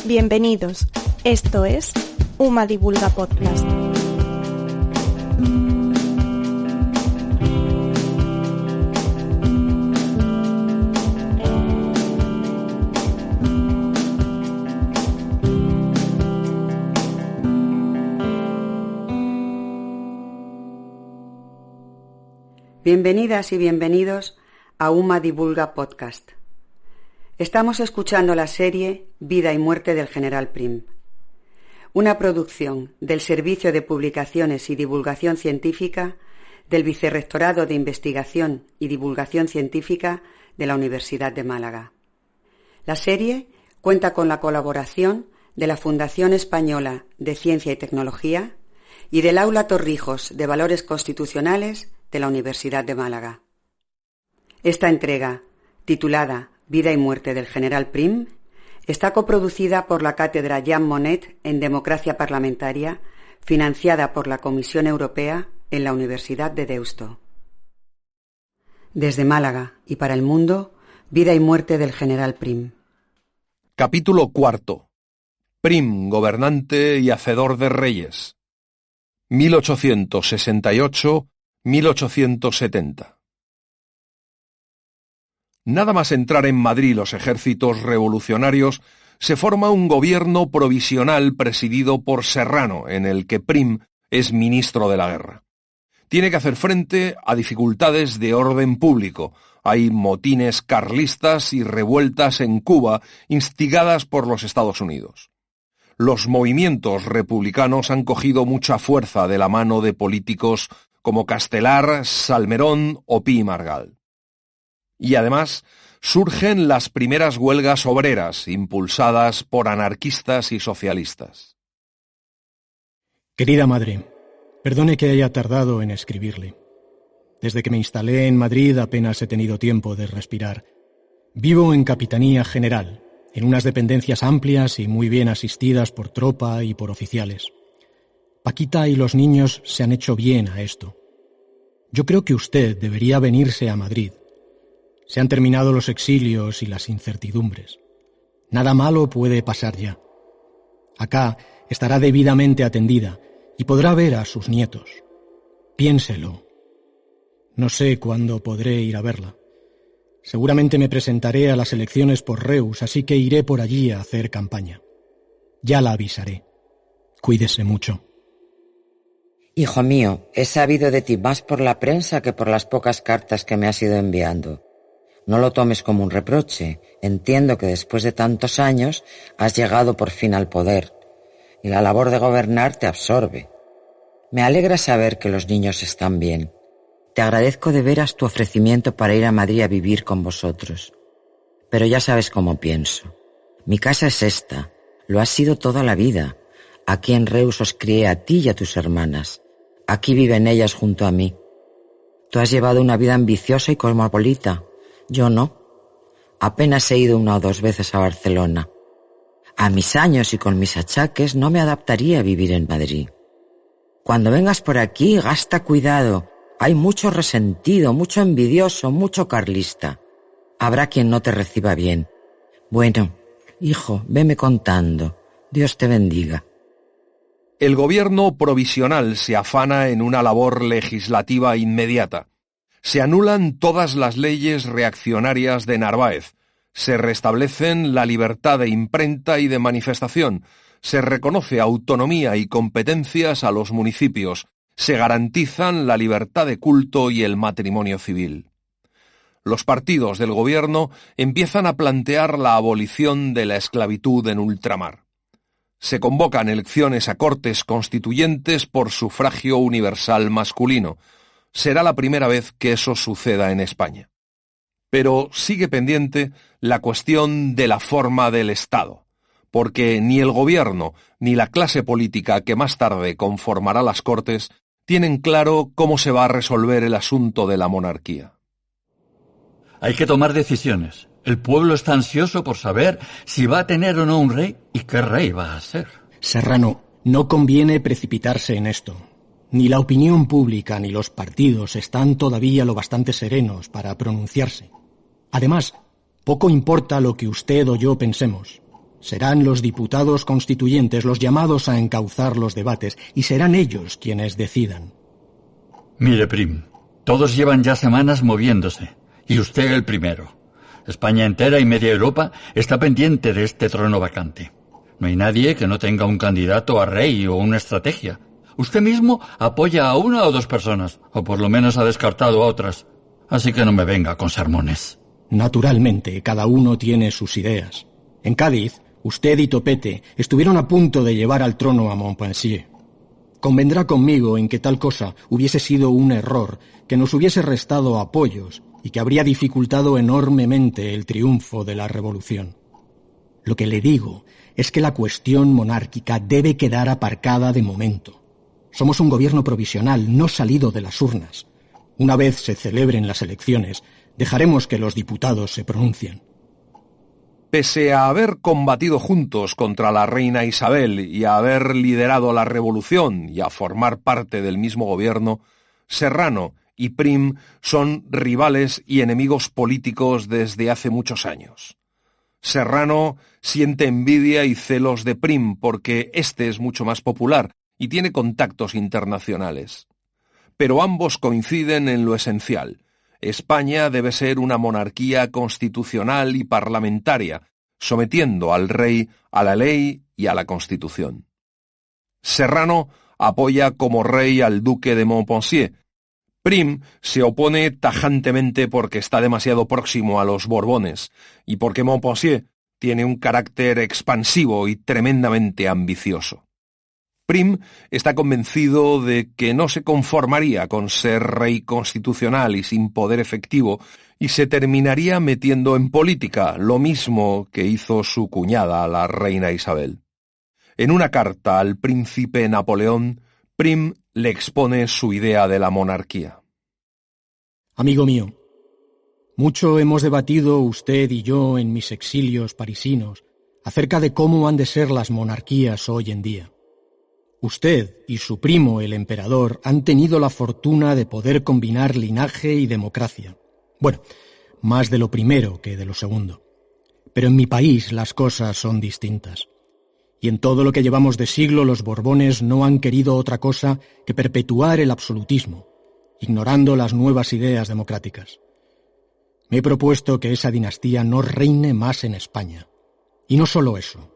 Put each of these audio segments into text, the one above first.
Bienvenidos, esto es Uma Divulga Podcast. Bienvenidas y bienvenidos a Uma Divulga Podcast. Estamos escuchando la serie Vida y muerte del General Prim, una producción del Servicio de Publicaciones y Divulgación Científica del Vicerrectorado de Investigación y Divulgación Científica de la Universidad de Málaga. La serie cuenta con la colaboración de la Fundación Española de Ciencia y Tecnología y del Aula Torrijos de Valores Constitucionales de la Universidad de Málaga. Esta entrega, titulada Vida y muerte del General Prim, está coproducida por la Cátedra Jean Monnet en Democracia Parlamentaria, financiada por la Comisión Europea en la Universidad de Deusto. Desde Málaga y para el mundo, Vida y muerte del General Prim. Capítulo cuarto. Prim, gobernante y hacedor de reyes. 1868-1870. Nada más entrar en Madrid los ejércitos revolucionarios, se forma un gobierno provisional presidido por Serrano, en el que Prim es ministro de la guerra. Tiene que hacer frente a dificultades de orden público. Hay motines carlistas y revueltas en Cuba instigadas por los Estados Unidos. Los movimientos republicanos han cogido mucha fuerza de la mano de políticos como Castelar, Salmerón o Pi y Margall. Y además surgen las primeras huelgas obreras impulsadas por anarquistas y socialistas. Querida madre, perdone que haya tardado en escribirle. Desde que me instalé en Madrid apenas he tenido tiempo de respirar. Vivo en Capitanía General, en unas dependencias amplias y muy bien asistidas por tropa y por oficiales. Paquita y los niños se han hecho bien a esto. Yo creo que usted debería venirse a Madrid. Se han terminado los exilios y las incertidumbres. Nada malo puede pasar ya. Acá estará debidamente atendida y podrá ver a sus nietos. Piénselo. No sé cuándo podré ir a verla. Seguramente me presentaré a las elecciones por Reus, así que iré por allí a hacer campaña. Ya la avisaré. Cuídese mucho. Hijo mío, he sabido de ti más por la prensa que por las pocas cartas que me has ido enviando. No lo tomes como un reproche. Entiendo que después de tantos años has llegado por fin al poder y la labor de gobernar te absorbe. Me alegra saber que los niños están bien. Te agradezco de veras tu ofrecimiento para ir a Madrid a vivir con vosotros. Pero ya sabes cómo pienso. Mi casa es esta. Lo ha sido toda la vida. Aquí en Reus os crié a ti y a tus hermanas. Aquí viven ellas junto a mí. Tú has llevado una vida ambiciosa y cosmopolita. Yo no. Apenas he ido 1 o 2 veces a Barcelona. A mis años y con mis achaques no me adaptaría a vivir en Madrid. Cuando vengas por aquí, gasta cuidado. Hay mucho resentido, mucho envidioso, mucho carlista. Habrá quien no te reciba bien. Bueno, hijo, veme contando. Dios te bendiga. El gobierno provisional se afana en una labor legislativa inmediata. Se anulan todas las leyes reaccionarias de Narváez, se restablecen la libertad de imprenta y de manifestación, se reconoce autonomía y competencias a los municipios, se garantizan la libertad de culto y el matrimonio civil. Los partidos del gobierno empiezan a plantear la abolición de la esclavitud en ultramar. Se convocan elecciones a Cortes Constituyentes por sufragio universal masculino. Será la primera vez que eso suceda en España. Pero sigue pendiente la cuestión de la forma del Estado, porque ni el gobierno ni la clase política que más tarde conformará las Cortes tienen claro cómo se va a resolver el asunto de la monarquía. Hay que tomar decisiones. El pueblo está ansioso por saber si va a tener o no un rey y qué rey va a ser. Serrano, no conviene precipitarse en esto. Ni la opinión pública ni los partidos están todavía lo bastante serenos para pronunciarse. Además, poco importa lo que usted o yo pensemos. Serán los diputados constituyentes los llamados a encauzar los debates y serán ellos quienes decidan. Mire, Prim, todos llevan ya semanas moviéndose, y usted el primero. España entera y media Europa está pendiente de este trono vacante. No hay nadie que no tenga un candidato a rey o una estrategia. Usted mismo apoya a una o dos personas, o por lo menos ha descartado a otras. Así que no me venga con sermones. Naturalmente, cada uno tiene sus ideas. En Cádiz, usted y Topete estuvieron a punto de llevar al trono a Montpensier. Convendrá conmigo en que tal cosa hubiese sido un error, que nos hubiese restado apoyos y que habría dificultado enormemente el triunfo de la revolución. Lo que le digo es que la cuestión monárquica debe quedar aparcada de momento. Somos un gobierno provisional, no salido de las urnas. Una vez se celebren las elecciones, dejaremos que los diputados se pronuncien. Pese a haber combatido juntos contra la reina Isabel y a haber liderado la revolución y a formar parte del mismo gobierno, Serrano y Prim son rivales y enemigos políticos desde hace muchos años. Serrano siente envidia y celos de Prim porque éste es mucho más popular y tiene contactos internacionales. Pero ambos coinciden en lo esencial. España debe ser una monarquía constitucional y parlamentaria, sometiendo al rey a la ley y a la Constitución. Serrano apoya como rey al duque de Montpensier. Prim se opone tajantemente porque está demasiado próximo a los Borbones y porque Montpensier tiene un carácter expansivo y tremendamente ambicioso. Prim está convencido de que no se conformaría con ser rey constitucional y sin poder efectivo y se terminaría metiendo en política, lo mismo que hizo su cuñada, la reina Isabel. En una carta al príncipe Napoleón, Prim le expone su idea de la monarquía. Amigo mío, mucho hemos debatido usted y yo en mis exilios parisinos acerca de cómo han de ser las monarquías hoy en día. Usted y su primo, el emperador, han tenido la fortuna de poder combinar linaje y democracia. Bueno, más de lo primero que de lo segundo. Pero en mi país las cosas son distintas. Y en todo lo que llevamos de siglo los Borbones no han querido otra cosa que perpetuar el absolutismo, ignorando las nuevas ideas democráticas. Me he propuesto que esa dinastía no reine más en España. Y no solo eso.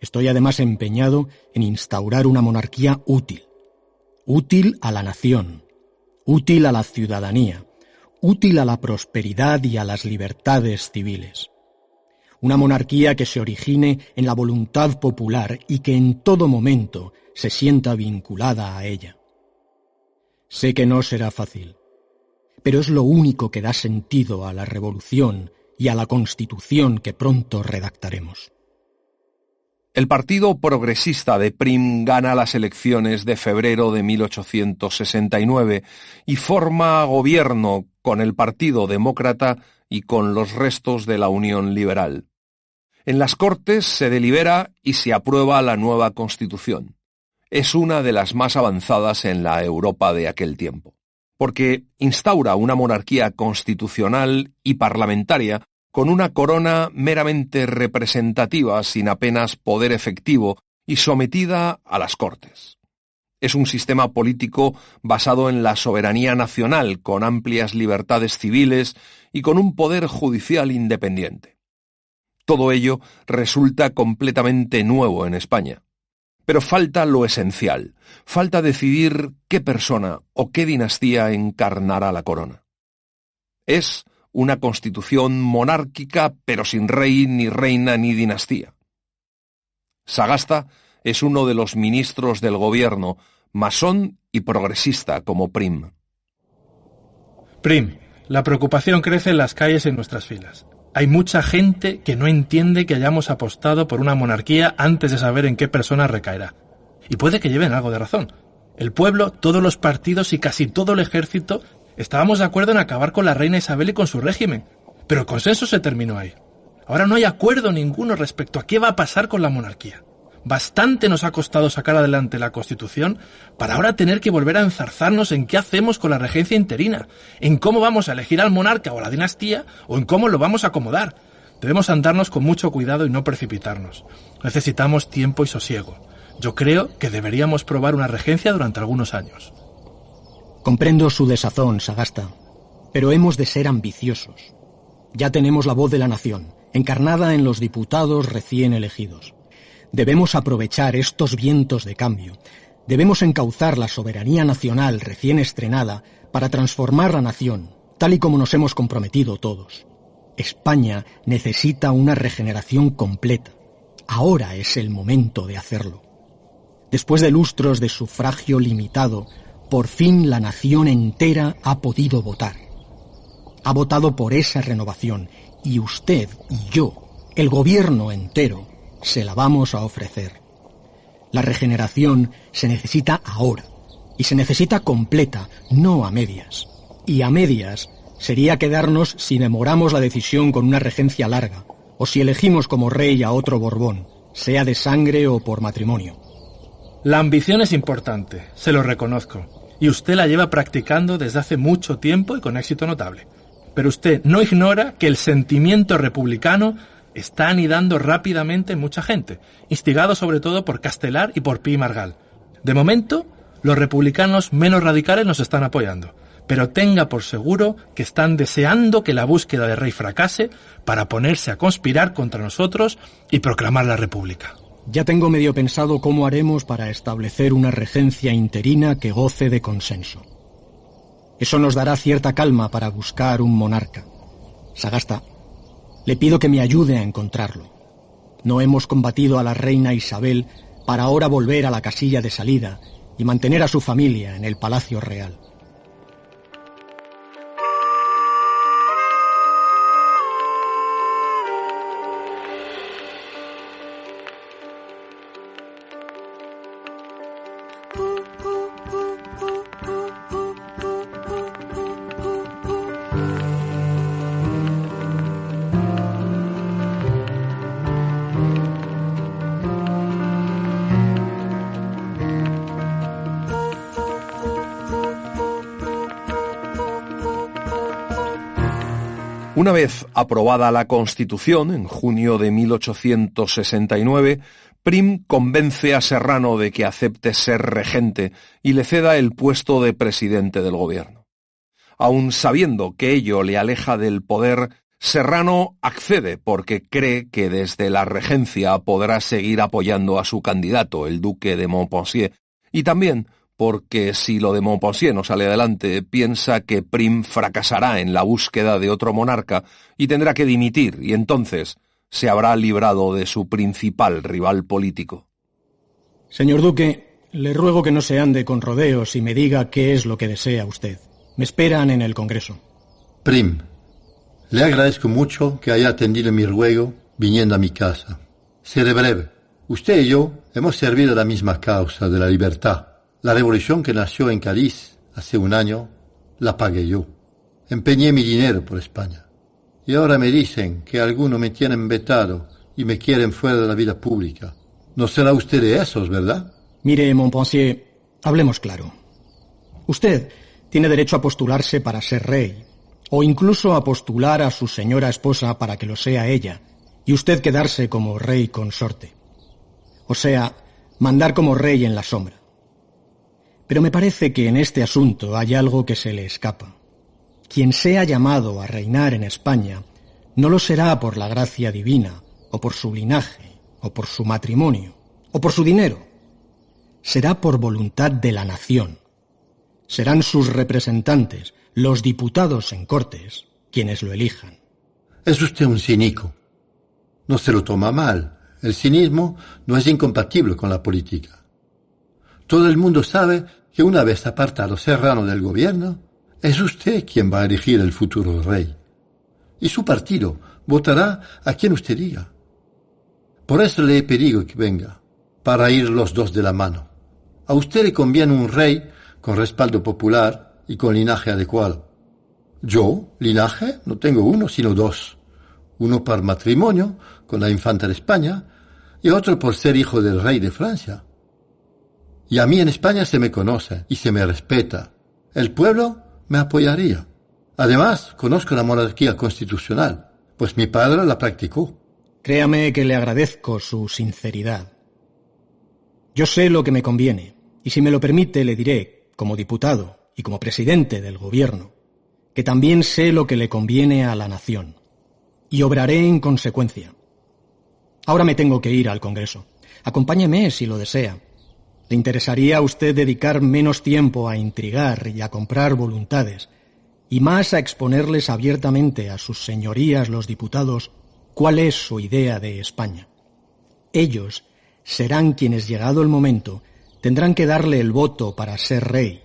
Estoy además empeñado en instaurar una monarquía útil. Útil a la nación, útil a la ciudadanía, útil a la prosperidad y a las libertades civiles. Una monarquía que se origine en la voluntad popular y que en todo momento se sienta vinculada a ella. Sé que no será fácil, pero es lo único que da sentido a la revolución y a la Constitución que pronto redactaremos. El Partido Progresista de Prim gana las elecciones de febrero de 1869 y forma gobierno con el Partido Demócrata y con los restos de la Unión Liberal. En las Cortes se delibera y se aprueba la nueva Constitución. Es una de las más avanzadas en la Europa de aquel tiempo, porque instaura una monarquía constitucional y parlamentaria con una corona meramente representativa sin apenas poder efectivo y sometida a las Cortes. Es un sistema político basado en la soberanía nacional, con amplias libertades civiles y con un poder judicial independiente. Todo ello resulta completamente nuevo en España. Pero falta lo esencial, falta decidir qué persona o qué dinastía encarnará la corona. Es una constitución monárquica, pero sin rey, ni reina, ni dinastía. Sagasta es uno de los ministros del gobierno, masón y progresista como Prim. Prim, la preocupación crece en las calles y en nuestras filas. Hay mucha gente que no entiende que hayamos apostado por una monarquía antes de saber en qué persona recaerá. Y puede que lleven algo de razón. El pueblo, todos los partidos y casi todo el ejército estábamos de acuerdo en acabar con la reina Isabel y con su régimen, pero el consenso se terminó ahí. Ahora no hay acuerdo ninguno respecto a qué va a pasar con la monarquía. Bastante nos ha costado sacar adelante la Constitución para ahora tener que volver a enzarzarnos en qué hacemos con la regencia interina, en cómo vamos a elegir al monarca o a la dinastía o en cómo lo vamos a acomodar. Debemos andarnos con mucho cuidado y no precipitarnos. Necesitamos tiempo y sosiego. Yo creo que deberíamos probar una regencia durante algunos años. Comprendo su desazón, Sagasta, pero hemos de ser ambiciosos. Ya tenemos la voz de la nación, encarnada en los diputados recién elegidos. Debemos aprovechar estos vientos de cambio. Debemos encauzar la soberanía nacional recién estrenada para transformar la nación, tal y como nos hemos comprometido todos. España necesita una regeneración completa. Ahora es el momento de hacerlo. Después de lustros de sufragio limitado, por fin la nación entera ha podido votar. Ha votado por esa renovación, y usted y yo, el gobierno entero, se la vamos a ofrecer. La regeneración se necesita ahora, y se necesita completa, no a medias. Y a medias sería quedarnos si demoramos la decisión con una regencia larga, o si elegimos como rey a otro Borbón, sea de sangre o por matrimonio. La ambición es importante, se lo reconozco, y usted la lleva practicando desde hace mucho tiempo y con éxito notable. Pero usted no ignora que el sentimiento republicano está anidando rápidamente en mucha gente, instigado sobre todo por Castelar y por Pi y Margall. De momento, los republicanos menos radicales nos están apoyando, pero tenga por seguro que están deseando que la búsqueda de rey fracase para ponerse a conspirar contra nosotros y proclamar la república. Ya tengo medio pensado cómo haremos para establecer una regencia interina que goce de consenso. Eso nos dará cierta calma para buscar un monarca. Sagasta, le pido que me ayude a encontrarlo. No hemos combatido a la reina Isabel para ahora volver a la casilla de salida y mantener a su familia en el Palacio Real. Una vez aprobada la Constitución, en junio de 1869, Prim convence a Serrano de que acepte ser regente y le ceda el puesto de presidente del gobierno. Aun sabiendo que ello le aleja del poder, Serrano accede porque cree que desde la regencia podrá seguir apoyando a su candidato, el duque de Montpensier, y también porque si lo de Montpensier no sale adelante, piensa que Prim fracasará en la búsqueda de otro monarca y tendrá que dimitir, y entonces se habrá librado de su principal rival político. Señor duque, le ruego que no se ande con rodeos y me diga qué es lo que desea usted. Me esperan en el Congreso. Prim, le agradezco mucho que haya atendido mi ruego viniendo a mi casa. Seré breve. Usted y yo hemos servido a la misma causa de la libertad. La revolución que nació en Cádiz hace un año, la pagué yo. Empeñé mi dinero por España. Y ahora me dicen que algunos me tienen vetado y me quieren fuera de la vida pública. No será usted de esos, ¿verdad? Mire, Montpensier, hablemos claro. Usted tiene derecho a postularse para ser rey, o incluso a postular a su señora esposa para que lo sea ella, y usted quedarse como rey consorte. O sea, mandar como rey en la sombra. Pero me parece que en este asunto hay algo que se le escapa. Quien sea llamado a reinar en España no lo será por la gracia divina, o por su linaje, o por su matrimonio, o por su dinero. Será por voluntad de la nación. Serán sus representantes, los diputados en Cortes, quienes lo elijan. Es usted un cínico. No se lo toma mal. El cinismo no es incompatible con la política. Todo el mundo sabe que una vez apartado Serrano del gobierno, es usted quien va a elegir el futuro rey. Y su partido votará a quien usted diga. Por eso le he pedido que venga, para ir los dos de la mano. A usted le conviene un rey con respaldo popular y con linaje adecuado. Yo, linaje, no tengo uno, sino dos. Uno por matrimonio con la infanta de España y otro por ser hijo del rey de Francia. Y a mí en España se me conoce y se me respeta. El pueblo me apoyaría. Además, conozco la monarquía constitucional. pues mi padre la practicó. Créame que le agradezco su sinceridad. Yo sé lo que me conviene, y si me lo permite le diré, como diputado y como presidente del gobierno, que también sé lo que le conviene a la nación, y obraré en consecuencia. Ahora me tengo que ir al Congreso. Acompáñeme si lo desea. ¿Le interesaría a usted dedicar menos tiempo a intrigar y a comprar voluntades, y más a exponerles abiertamente a sus señorías los diputados cuál es su idea de España? Ellos serán quienes, llegado el momento, tendrán que darle el voto para ser rey,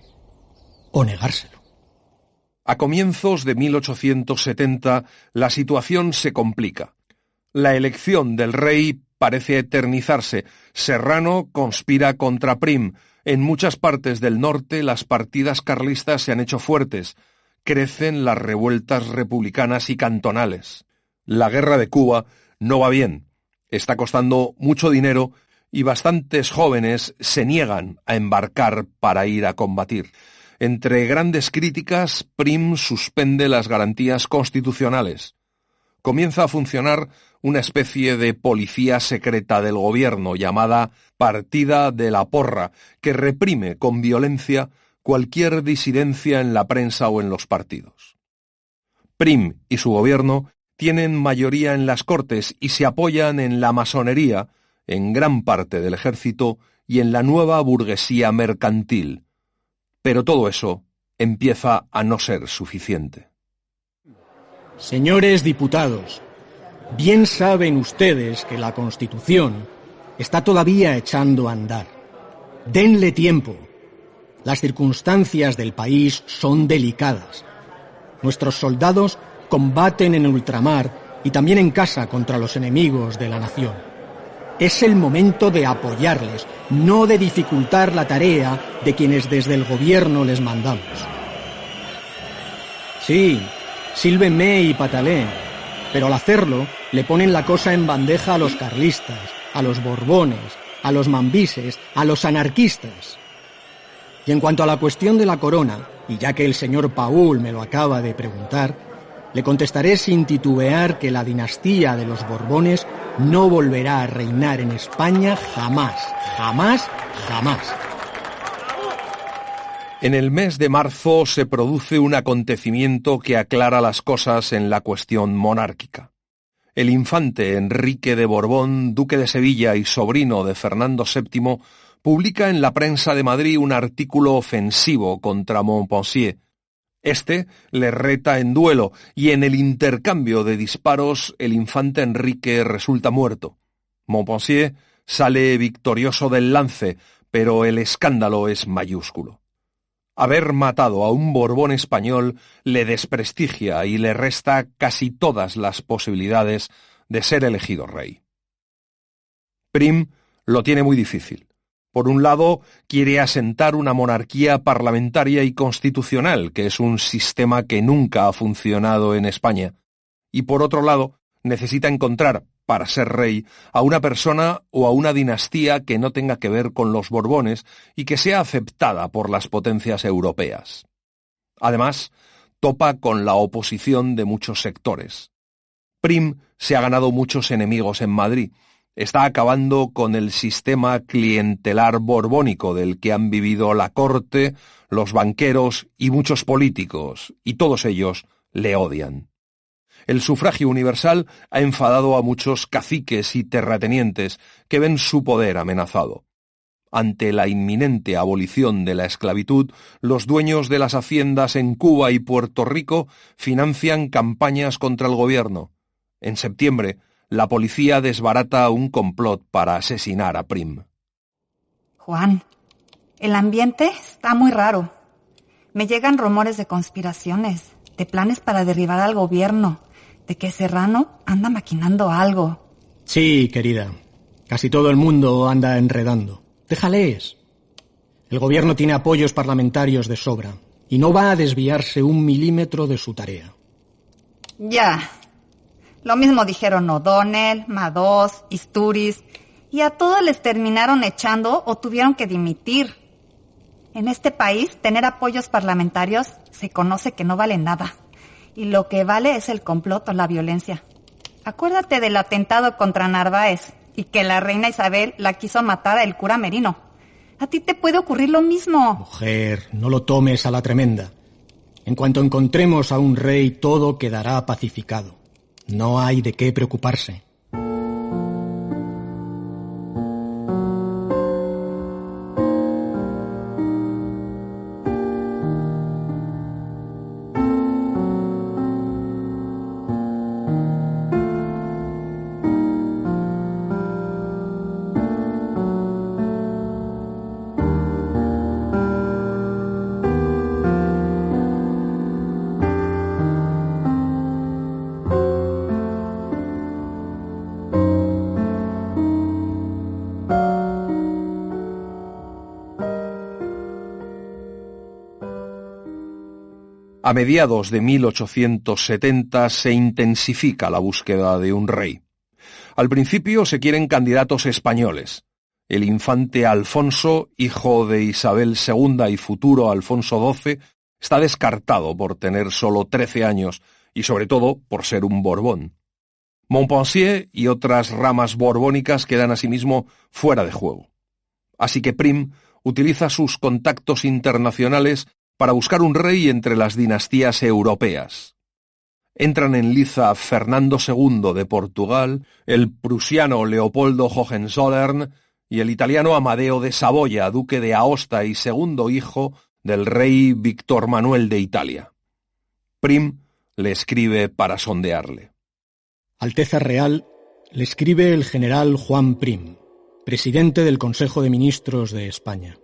o negárselo. A comienzos de 1870, la situación se complica. La elección del rey parece eternizarse. Serrano conspira contra Prim. En muchas partes del norte las partidas carlistas se han hecho fuertes. Crecen las revueltas republicanas y cantonales. La guerra de Cuba no va bien. Está costando mucho dinero y bastantes jóvenes se niegan a embarcar para ir a combatir. Entre grandes críticas, Prim suspende las garantías constitucionales. Comienza a funcionar una especie de policía secreta del gobierno llamada Partida de la Porra, que reprime con violencia cualquier disidencia en la prensa o en los partidos. Prim y su gobierno tienen mayoría en las Cortes y se apoyan en la masonería, en gran parte del ejército y en la nueva burguesía mercantil. Pero todo eso empieza a no ser suficiente. Señores diputados, bien saben ustedes que la Constitución está todavía echando a andar. Denle tiempo. Las circunstancias del país son delicadas. Nuestros soldados combaten en ultramar y también en casa contra los enemigos de la nación. Es el momento de apoyarles, no de dificultar la tarea de quienes desde el gobierno les mandamos. Sí, sílvenme y patalén, pero al hacerlo le ponen la cosa en bandeja a los carlistas, a los borbones, a los mambises, a los anarquistas. Y en cuanto a la cuestión de la corona, y ya que el señor Paul me lo acaba de preguntar, le contestaré sin titubear que la dinastía de los Borbones no volverá a reinar en España jamás, jamás, jamás. En el mes de marzo se produce un acontecimiento que aclara las cosas en la cuestión monárquica. El infante Enrique de Borbón, duque de Sevilla y sobrino de Fernando VII, publica en la prensa de Madrid un artículo ofensivo contra Montpensier. Este le reta en duelo y en el intercambio de disparos el infante Enrique resulta muerto. Montpensier sale victorioso del lance, pero el escándalo es mayúsculo. Haber matado a un Borbón español le desprestigia y le resta casi todas las posibilidades de ser elegido rey. Prim lo tiene muy difícil. Por un lado, quiere asentar una monarquía parlamentaria y constitucional, que es un sistema que nunca ha funcionado en España. Y por otro lado, necesita encontrar, para ser rey, a una persona o a una dinastía que no tenga que ver con los Borbones y que sea aceptada por las potencias europeas. Además, topa con la oposición de muchos sectores. Prim se ha ganado muchos enemigos en Madrid. Está acabando con el sistema clientelar borbónico del que han vivido la corte, los banqueros y muchos políticos, y todos ellos le odian. El sufragio universal ha enfadado a muchos caciques y terratenientes que ven su poder amenazado. Ante la inminente abolición de la esclavitud, los dueños de las haciendas en Cuba y Puerto Rico financian campañas contra el gobierno. En septiembre, la policía desbarata un complot para asesinar a Prim. Juan, el ambiente está muy raro. Me llegan rumores de conspiraciones, de planes para derribar al gobierno, de que Serrano anda maquinando algo. Sí, querida. Casi todo el mundo anda enredando. Déjales. El gobierno tiene apoyos parlamentarios de sobra y no va a desviarse un milímetro de su tarea. Ya. Lo mismo dijeron O'Donnell, Madoz, Istúriz, y a todos les terminaron echando o tuvieron que dimitir. En este país, tener apoyos parlamentarios se conoce que no vale nada, y lo que vale es el complot o la violencia. Acuérdate del atentado contra Narváez y que la reina Isabel la quiso matar al cura Merino. A ti te puede ocurrir lo mismo. Mujer, no lo tomes a la tremenda. En cuanto encontremos a un rey, todo quedará pacificado. No hay de qué preocuparse. A mediados de 1870 se intensifica la búsqueda de un rey. Al principio se quieren candidatos españoles. El infante Alfonso, hijo de Isabel II y futuro Alfonso XII, está descartado por tener solo 13 años y sobre todo por ser un Borbón. Montpensier y otras ramas borbónicas quedan asimismo fuera de juego. Así que Prim utiliza sus contactos internacionales para buscar un rey entre las dinastías europeas. Entran en liza Fernando II de Portugal, el prusiano Leopoldo Hohenzollern y el italiano Amadeo de Saboya, duque de Aosta y segundo hijo del rey Víctor Manuel de Italia. Prim le escribe para sondearle. Alteza Real, le escribe el general Juan Prim, presidente del Consejo de Ministros de España.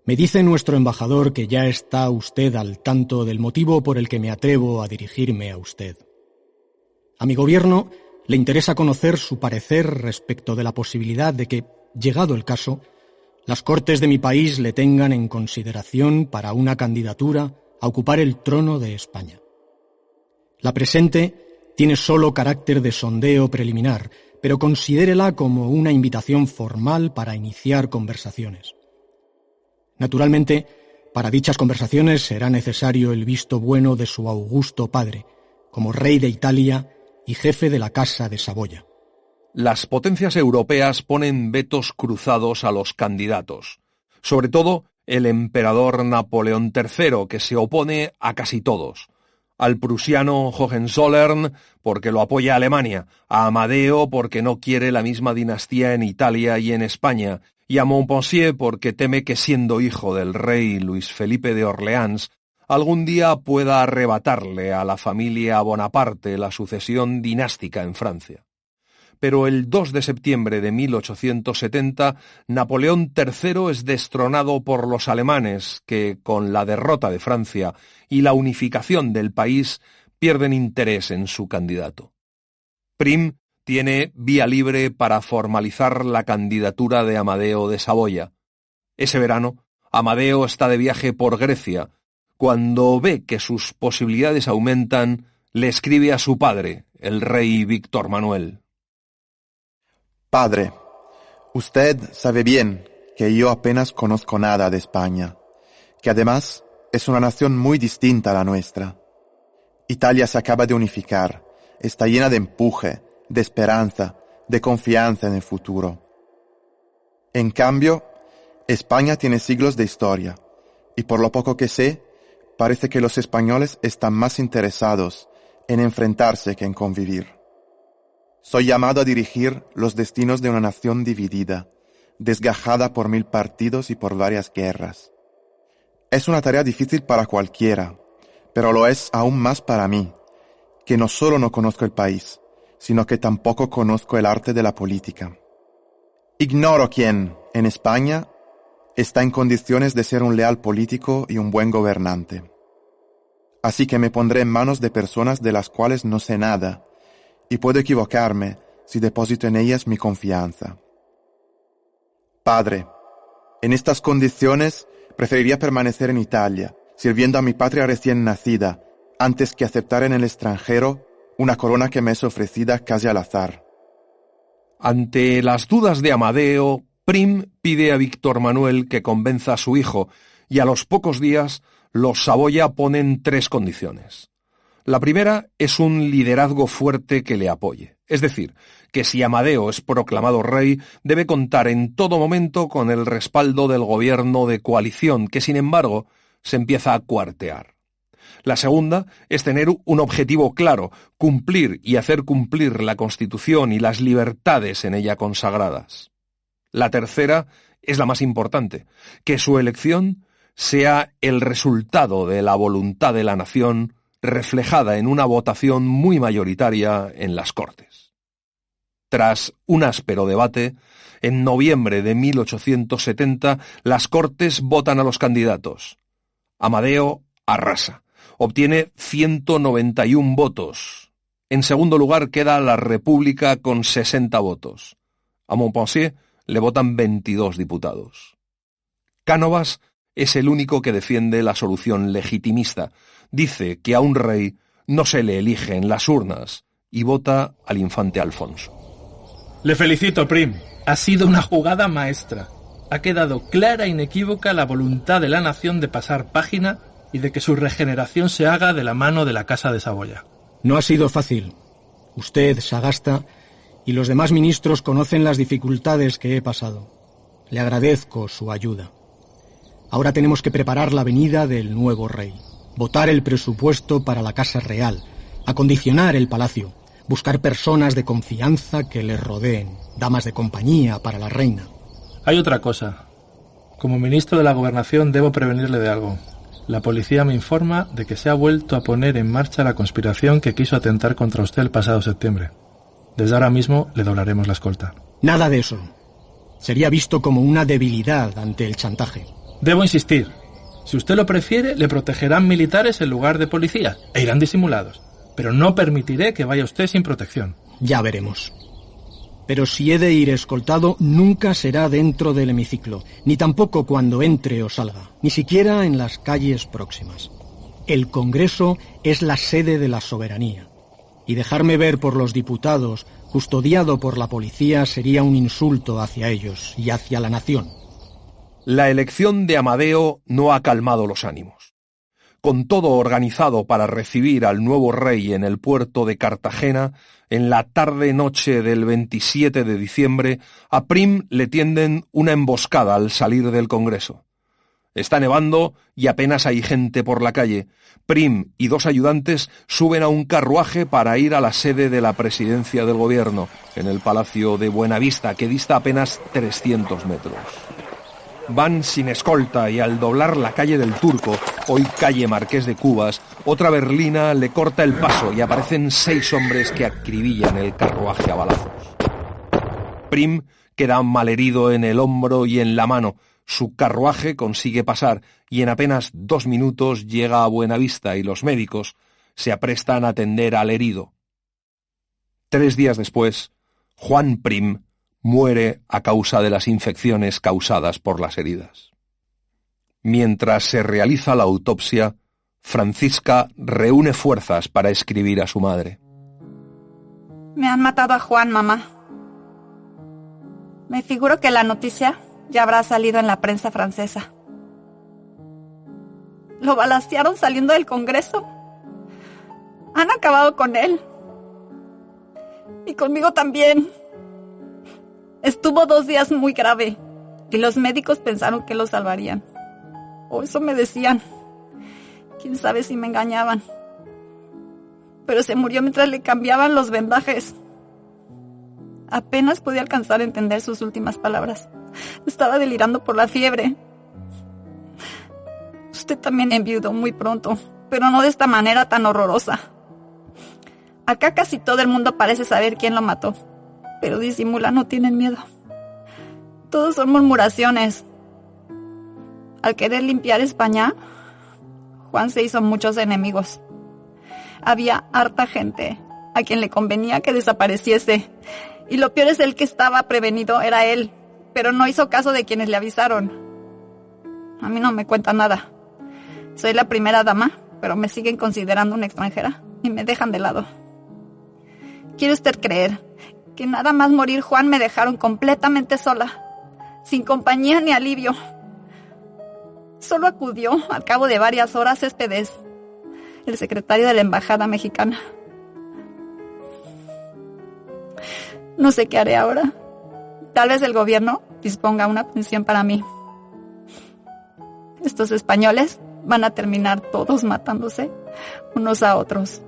Me dice nuestro embajador que ya está usted al tanto del motivo por el que me atrevo a dirigirme a usted. A mi gobierno le interesa conocer su parecer respecto de la posibilidad de que, llegado el caso, las Cortes de mi país le tengan en consideración para una candidatura a ocupar el trono de España. La presente tiene solo carácter de sondeo preliminar, pero considérela como una invitación formal para iniciar conversaciones. Naturalmente, para dichas conversaciones será necesario el visto bueno de su augusto padre, como rey de Italia y jefe de la Casa de Saboya. Las potencias europeas ponen vetos cruzados a los candidatos, sobre todo el emperador Napoleón III, que se opone a casi todos. Al prusiano Hohenzollern porque lo apoya Alemania, a Amadeo porque no quiere la misma dinastía en Italia y en España, y a Montpensier porque teme que siendo hijo del rey Luis Felipe de Orleans, algún día pueda arrebatarle a la familia Bonaparte la sucesión dinástica en Francia. Pero el 2 de septiembre de 1870, Napoleón III es destronado por los alemanes que, con la derrota de Francia y la unificación del país, pierden interés en su candidato. Prim tiene vía libre para formalizar la candidatura de Amadeo de Saboya. Ese verano, Amadeo está de viaje por Grecia. Cuando ve que sus posibilidades aumentan, le escribe a su padre, el rey Víctor Manuel. Padre, usted sabe bien que yo apenas conozco nada de España, que además es una nación muy distinta a la nuestra. Italia se acaba de unificar, está llena de empuje, de esperanza, de confianza en el futuro. En cambio, España tiene siglos de historia, y por lo poco que sé, parece que los españoles están más interesados en enfrentarse que en convivir. Soy llamado a dirigir los destinos de una nación dividida, desgajada por 1000 partidos y por varias guerras. Es una tarea difícil para cualquiera, pero lo es aún más para mí, que no solo no conozco el país, sino que tampoco conozco el arte de la política. Ignoro quién, en España, está en condiciones de ser un leal político y un buen gobernante. Así que me pondré en manos de personas de las cuales no sé nada, y puedo equivocarme si deposito en ellas mi confianza. Padre, en estas condiciones preferiría permanecer en Italia, sirviendo a mi patria recién nacida, antes que aceptar en el extranjero una corona que me es ofrecida casi al azar. Ante las dudas de Amadeo, Prim pide a Víctor Manuel que convenza a su hijo, y a los pocos días los Saboya ponen 3 condiciones. La primera es un liderazgo fuerte que le apoye. Es decir, que si Amadeo es proclamado rey, debe contar en todo momento con el respaldo del gobierno de coalición, que sin embargo se empieza a cuartear. La segunda es tener un objetivo claro, cumplir y hacer cumplir la Constitución y las libertades en ella consagradas. La tercera es la más importante, que su elección sea el resultado de la voluntad de la nación reflejada en una votación muy mayoritaria en las Cortes. Tras un áspero debate, en noviembre de 1870 las Cortes votan a los candidatos. Amadeo arrasa, obtiene 191 votos. En segundo lugar queda la República con 60 votos. A Montpensier le votan 22 diputados. Cánovas es el único que defiende la solución legitimista. Dice que a un rey no se le elige en las urnas y vota al infante Alfonso. Le felicito, Prim. Ha sido una jugada maestra. Ha quedado clara e inequívoca la voluntad de la nación de pasar página y de que su regeneración se haga de la mano de la Casa de Saboya. No ha sido fácil. Usted, Sagasta, y los demás ministros conocen las dificultades que he pasado. Le agradezco su ayuda. Ahora tenemos que preparar la venida del nuevo rey, votar el presupuesto para la Casa Real, acondicionar el palacio, buscar personas de confianza que le rodeen, damas de compañía para la reina. Hay otra cosa. Como ministro de la Gobernación debo prevenirle de algo. La policía me informa de que se ha vuelto a poner en marcha la conspiración que quiso atentar contra usted el pasado septiembre. Desde ahora mismo le doblaremos la escolta. Nada de eso. Sería visto como una debilidad ante el chantaje. Debo insistir. Si usted lo prefiere, le protegerán militares en lugar de policías e irán disimulados. Pero no permitiré que vaya usted sin protección. Ya veremos. Pero si he de ir escoltado, nunca será dentro del hemiciclo, ni tampoco cuando entre o salga, ni siquiera en las calles próximas. El Congreso es la sede de la soberanía, y dejarme ver por los diputados, custodiado por la policía, sería un insulto hacia ellos y hacia la nación. La elección de Amadeo no ha calmado los ánimos. Con todo organizado para recibir al nuevo rey en el puerto de Cartagena, en la tarde-noche del 27 de diciembre, a Prim le tienden una emboscada al salir del Congreso. Está nevando y apenas hay gente por la calle. Prim y 2 ayudantes suben a un carruaje para ir a la sede de la presidencia del gobierno, en el Palacio de Buenavista, que dista apenas 300 metros. Van sin escolta y al doblar la calle del Turco, hoy calle Marqués de Cubas, otra berlina le corta el paso y aparecen 6 hombres que acribillan el carruaje a balazos. Prim queda malherido en el hombro y en la mano. Su carruaje consigue pasar y en apenas 2 minutos llega a Buenavista y los médicos se aprestan a atender al herido. 3 días después, Juan Prim muere a causa de las infecciones causadas por las heridas. Mientras se realiza la autopsia, Francisca reúne fuerzas para escribir a su madre. Me han matado a Juan, mamá. Me figuro que la noticia ya habrá salido en la prensa francesa. Lo balacearon saliendo del Congreso. Han acabado con él. Y conmigo también. Estuvo 2 días muy grave y los médicos pensaron que lo salvarían. O eso me decían. Quién sabe si me engañaban. Pero se murió mientras le cambiaban los vendajes. Apenas podía alcanzar a entender sus últimas palabras. Estaba delirando por la fiebre. Usted también enviudó muy pronto, pero no de esta manera tan horrorosa. Acá casi todo el mundo parece saber quién lo mató, pero disimula, no tienen miedo. Todos son murmuraciones. Al querer limpiar España, Juan se hizo muchos enemigos. Había harta gente a quien le convenía que desapareciese. Y lo peor es el que estaba prevenido, era él, pero no hizo caso de quienes le avisaron. A mí no me cuenta nada. Soy la primera dama, pero me siguen considerando una extranjera y me dejan de lado. ¿Quiere usted creer que nada más morir Juan me dejaron completamente sola, sin compañía ni alivio? Solo acudió al cabo de varias horas Céspedes el secretario de la embajada mexicana. No sé qué haré ahora. Tal vez el gobierno disponga una pensión para mí. Estos españoles van a terminar todos matándose unos a otros.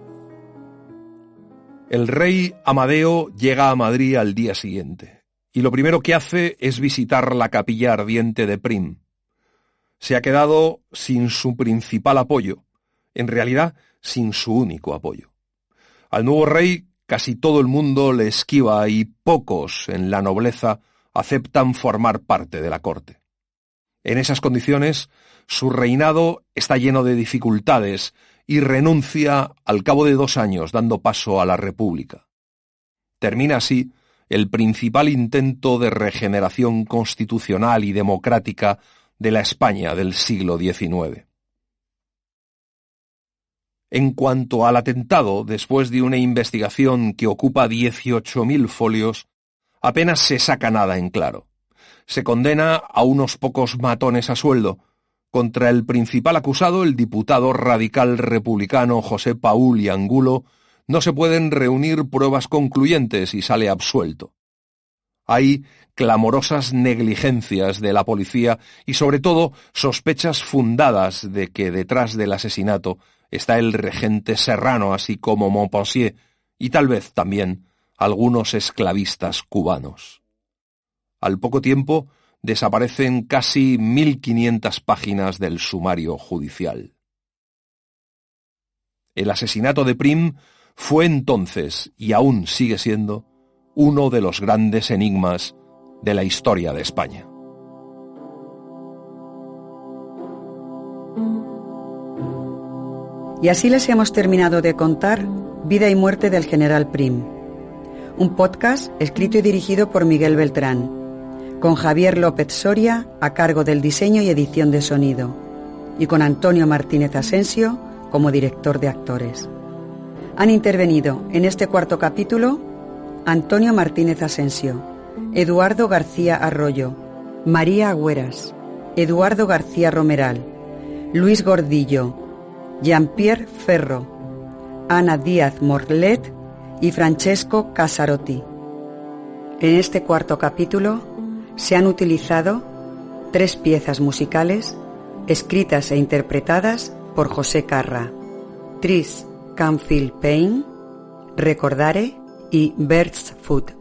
El rey Amadeo llega a Madrid al día siguiente, y lo primero que hace es visitar la capilla ardiente de Prim. Se ha quedado sin su principal apoyo, en realidad sin su único apoyo. Al nuevo rey casi todo el mundo le esquiva y pocos en la nobleza aceptan formar parte de la corte. En esas condiciones, su reinado está lleno de dificultades y renuncia al cabo de 2 años, dando paso a la República. Termina así el principal intento de regeneración constitucional y democrática de la España del siglo XIX. En cuanto al atentado, después de una investigación que ocupa 18.000 folios, apenas se saca nada en claro. Se condena a unos pocos matones a sueldo. Contra el principal acusado, el diputado radical republicano José Paúl y Angulo, no se pueden reunir pruebas concluyentes y sale absuelto. Hay clamorosas negligencias de la policía y, sobre todo, sospechas fundadas de que detrás del asesinato está el regente Serrano, así como Montpensier, y tal vez también algunos esclavistas cubanos. Al poco tiempo, desaparecen casi 1.500 páginas del sumario judicial. El asesinato de Prim fue entonces, y aún sigue siendo, uno de los grandes enigmas de la historia de España. Y así les hemos terminado de contar Vida y muerte del general Prim, un podcast escrito y dirigido por Miguel Beltrán, con Javier López Soria a cargo del diseño y edición de sonido, y con Antonio Martínez Asensio como director de actores. Han intervenido en este 4º capítulo Antonio Martínez Asensio, Eduardo García Arroyo, María Agüeras, Eduardo García Romeral, Luis Gordillo, Jean-Pierre Ferro, Ana Díaz Morlet y Francesco Casarotti. En este 4º capítulo se han utilizado 3 piezas musicales escritas e interpretadas por José Carra: Tris Can't Feel Pain, Recordare y Bird's Foot.